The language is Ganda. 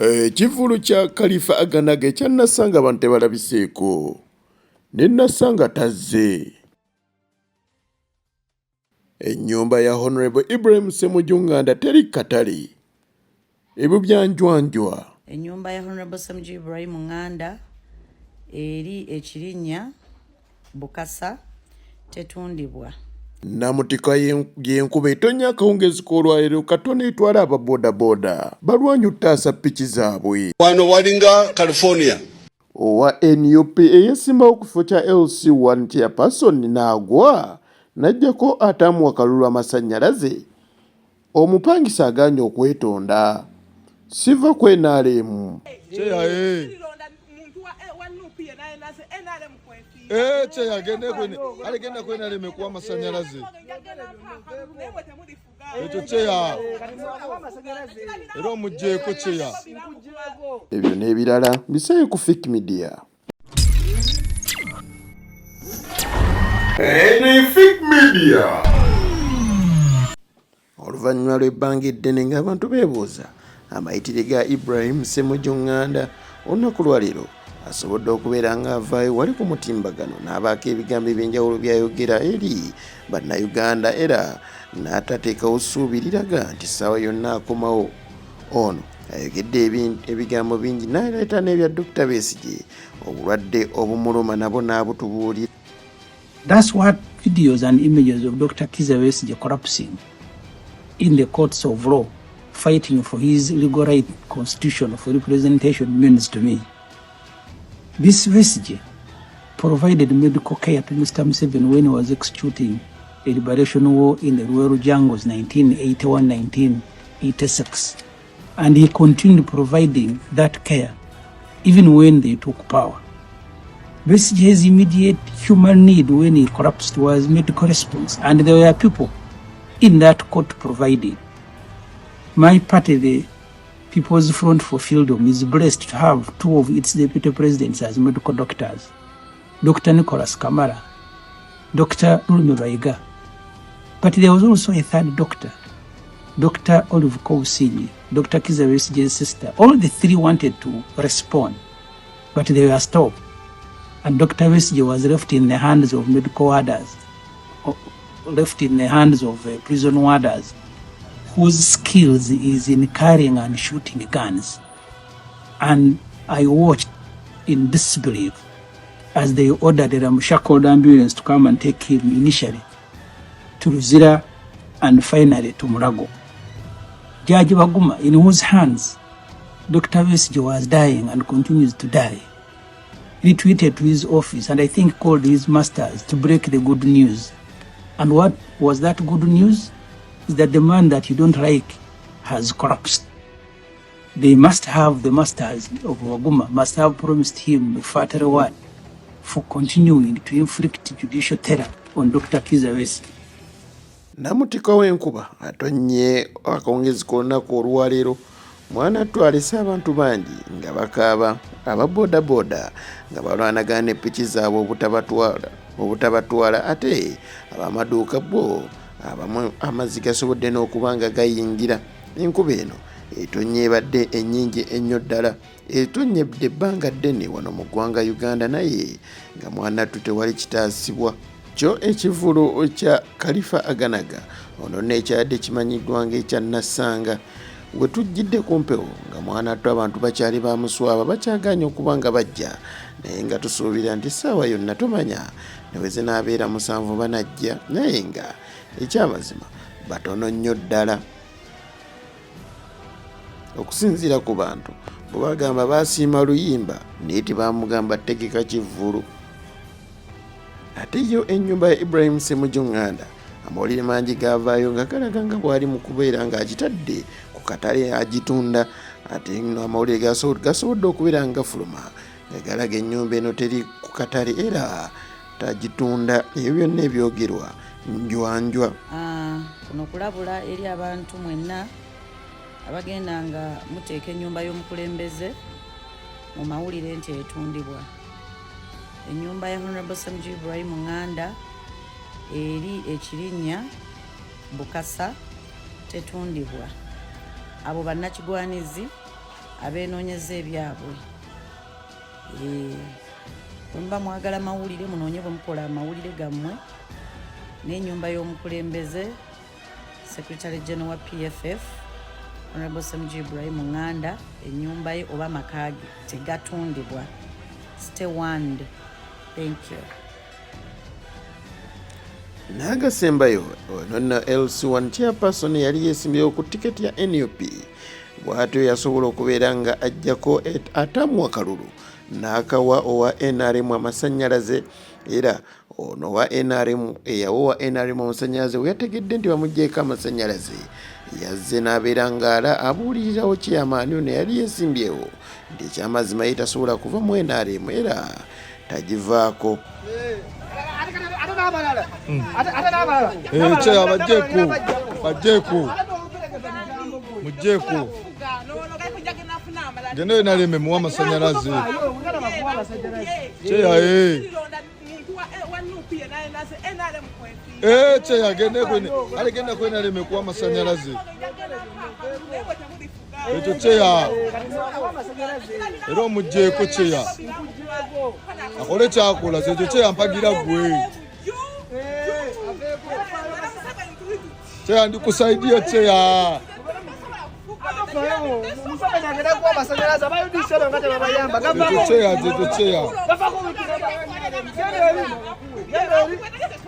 Ekivvulu kya Khalifa Aganaga ekya Nassanga abantu tebalabiseeko. Ne Nassanga tazze. Ennyumba ya Honorable Ibrahim Ssemujju Nganda teri katale. Ebubyanjwanjwa. Ennyumba ya Honorable Ssemujju Ibrahim Nganda eri Ekirinnya Bukasa tetundibwa. Namutika y'enkuba etonnya akawungeezi k'olwaleero Katonda etwala ababoodabooda balwanyi ottaasa ppiki zaabwe. Wano walinga California. Owa NUP eyeesimbawo ku kifo kya LC1 chairperson n'agwa n'ajjako ataamu akalulu amasannyalaze. Omupangisa agaanye okwetonda. Siva ku NRM. Aligenda kwena lemekuwa masanyalaze. Echo cheya. Ero mujjeko cheya. Ebyo n'ebirala bisaye ku Fik Media. Fik Media. Oluvannyuma lw'ebbanga eddene ng'abantu beebuuza amayitire ga Ibrahim Ssemujju Nganda olunaku lwaleero asobodde okubeera ng'avaayo wali ku mutimbagano n'abaako ebigambo eby'enjawulo byayogera eri bannayuganda era n'atateekawo ssuubi liraga nti ssaawa yonna akomawo. Ono ayogedde ebigambo bingi n'aleeta n'ebya Dr. Besigye obulwadde obumuluma nabo n'abutubuulira. That's what videos and images of Dr. Kizza Besigye collapsing in the courts of law, fighting for his legal right constitution for representation means to me. This Besigye provided medical care to Mr. Museveni when he was executing a liberation war in the Rural Jungles 1981-1986. And he continued providing that care even when they took power. Besigye's immediate human need when he collapsed was medical response, and there were people in that court providing. My party, the People's Front for Freedom, is blessed to have two of its deputy presidents as medical doctors, Dr. Nicholas Kamara, Dr. Lulumi Baiga. But there was also a third doctor, Dr. Olive Kousinyi, Dr. Kizza Besigye's sister. All the three wanted to respond, but they were stopped. And Dr. Besigye was left in the hands of medical warders, left in the hands of prison warders, whose skills is in carrying and shooting guns. And I watched in disbelief as they ordered a ramshackled ambulance to come and take him initially to Luzira and finally to Mulago. Judge Baguma, in whose hands Dr. Besigye was dying and continues to die, retweeted to his office and I think called his masters to break the good news. And what was that good news? Is that the man that you don't like has collapsed. They must have, the masters of Waguma must have promised him a fat reward for continuing to inflict judicial terror on Dr. Kizza Besigye. Namutika w'enkuba atonnye akawungeezi k'olunaku olwaleero mwana atwalisa abantu bangi nga bakaaba ababoodabooda nga balwanagana epiki zaabwe obutabatwala ate ab'amaduuka bo abamu amazzi gasobodde n'okuba nga gayingira. Enkuba eno etonnye ebadde ennyingi ennyo ddala, etonnye ebbanga ddene wano mu ggwanga Uganda, naye nga mwanattu tewali kitaasibwa. Kyo ekivvulu kya Khalifa Aganaga ono n'ekyadde kimanyiddwa ng'ekya Nassanga we tujjidde ku mpewo nga mwanattu abantu bakyali bamuswaba bakyagaanye okuba nga bajja, naye nga tusuubira nti ssaawa yonna tomanya ne bwe zinaabeera 7 banajja, naye nga ekyamazima batono nnyo ddala. Okusinziira ku bantu bwe bagamba baasiima luyimba naye tebamugamba tegeka kivvulu. Ate yo ennyumba ya Ibrahim Ssemujju Nganda amawulire mangi gaavaayo nga galaga nga bw'ali mu kubeera ng'agitadde ku katale agitunda, ate amawulire gasobodde okubeera nga fuluma nga galaga ennyumba eno teri ku katale era tagitunda. Ebyo byonna ebyogerwa njwanjwa. Kuno kulabula eri abantu mwenna abagenda nga muteeka ennyumba y'omukulembeze mu mawulire nti etundibwa. Ennyumba ya Honorable Ssemujju Ibrahim Nganda eri Ekirinnya Bukasa tetundibwa. Abo bannakigwanizi abeenoonyeza ebyabwe. Bwemuba mwagala mawulire munoonye bwe mukola amawulire gammwe n'ennyumba y'omukulembeze Secretary General wa PFF Honorable Semji Ibrahim Nganda, ennyumba ye oba makaage tegatundibwa. Stay warned. Thank you. Nagasembayo ono LC1 chairperson yali yeesimbyewo ku tiketi ya NUP bw'atyo yasobola okubeera nga ajjako atamu akalulu n'akawa owa NRM amasannyalaze, era ono wa NRM eyawowa NRM amasannyalaze we yategedde nti bamugjeeko amasannyalaze yazze n'abeera ng'ala abuulirirawo chairman ono yali yeesimbyewo nti ekyamazima ye tasobola kuva mu NRM era tagivaako. Cheya bajjeeko mujjeeko genda NRM muwa amasannyalaze. Cheya Cheya genda ku NRM kuwa amasannyalaze. Ekyo Cheya era omugjeeko Cheya akole kyakola. Ekyo Cheya mpagira gwe. Cheya ndikusaidia Cheya. Cheya